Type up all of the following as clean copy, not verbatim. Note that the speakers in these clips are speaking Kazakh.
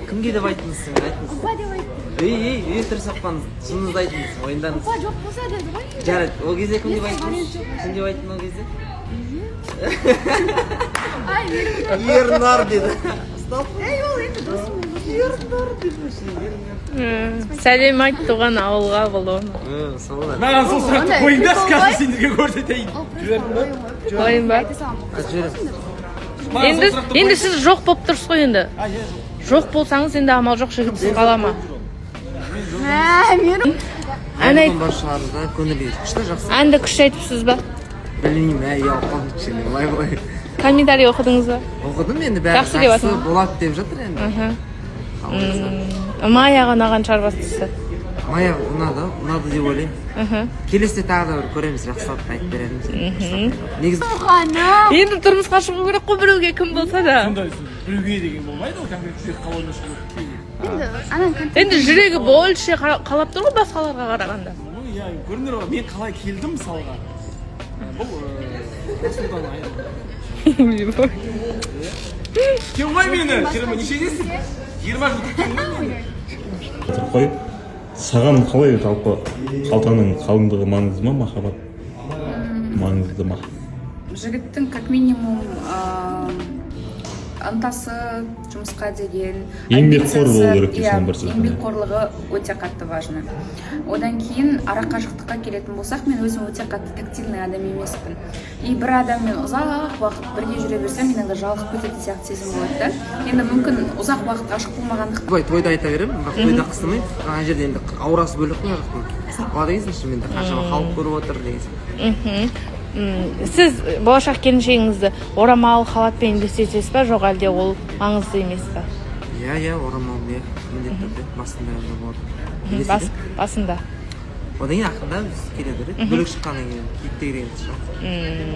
Кімге деп айтыңызсың, айтыңыз. Опа деп айтты. Ей, тырысапқан, шыныңызды айтыңыз, ойындарыңыз. Опа жоқ болса деді ғой. Жарайды, ол кезде кім деп айттыңыз? Кім деп айттың ол кезде? Ай, Ернар деді. ей, ол енді досым. Ернар деді. Сәлем айт туған ауылға бұл оны. Сол да. Маған сол сұрақты қойыңдаршы, қазір сендерге көрсетейін. Ойын бар. Енді сіз жоқ болып тұрсыз ғой енді. Жоқ болсаңыз енді амал жоқ, жігітсіз қала ма? Мен Ән айт. Бар шығарда көңілі күшті жақсы. Әнді күшті айтыпсыз ба? Білмеймін, қалдым кішкене, былай. Комментарий оқыдыңыз ба? Оқыдым енді бәрі Жақсы деп жақсы жатыр. болады деп жатыр енді. Маяға ұнаған шығар бастысы. Мая ұнады деп ойлаймын. Келесіде тағы да бір көреміз, жақсылап айтып береміз. Негізі қана. Енді тұрмысқа шығу керек қой біреуге кім болса да. Сондай біреуге деген болмайды ғой, конкрет жүрек қалауына шығу керек. Енді анан Енді жүрегі больше қалап тұр ғой басқаларға қарағанда. Иә, көрінер ғой, мен қалай келдім мысалға. Бұл Расулдан айырылды. Кем ғой мені? Жиырма нешедесің? 20 жыл күткен ғой мені? Қой, саған қалай жалпы қалтаның қалыңдығы маңызды ма, махаббат маңызды ма? Жігіттің как минимум ынтасы, жұмысқа деген Еңбекқор болу керек дейсің бір сөзбен. еңбекқорлығы өте қатты важны. Одан кейін арақашықтыққа келетін болсақ, мен өзім өте қатты тактильный адам емеспін. И бір адаммен ұзақ уақыт бірге жүре берсем, мен жалығып кететін сияқты сезім болады да. Енді мүмкін ұзақ уақыт ғашық болмағандықтан. былай тойда айта беремін, бірақ тойда қыстымай. Ана жерде енді аурасы бөлек қой жақтың. Сапа дегенсің, мен де қаншама халық көріп отыр дегенсің. Сіз болашақ келіншегіңізді орамал, халатпен елестетесіз ба, жоқ әлде ол маңызды емес па? Иә, орамал, міндетті түрде басында болады. Басында. Одан кейін ақырында біз келе береді. Бөлек шыққаннан кейін киіп деген шығар.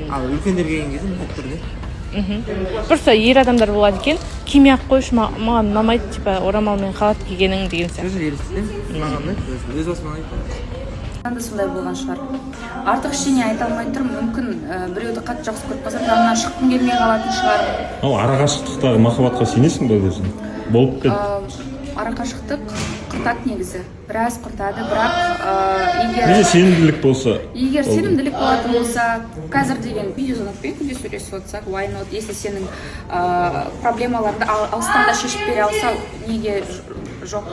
Ал үлкендер келген кезде міндетті түрде. Просто ер адамдар болады екен, киме ақ қойшы, маған ұнамайды, типа орамалмен халат кигенің деген сияқты. Өзі елестетемін, маған ұнайды, өз басымнан айтамын. Да сондай болған шығар. Артық ештеңе айта алмай тұрмын, мүмкін біреуді қатты жақсы көріп қалсам, жанынан шыққым келмей қалатын шығар. Ал арақашықтықтағы махаббатқа сенесің ба өзің? Болып пе? Арақашықтық құртады негізі. Біраз құртады, бірақ Неге сенімділік болса? егер сенімділік болатын болса, қазір деген видеозвонокпен күнде сөйлесіп отырсақ, why not? Если сенің проблемаларыңды алыстан да шешіп бере алса, неге жоқ?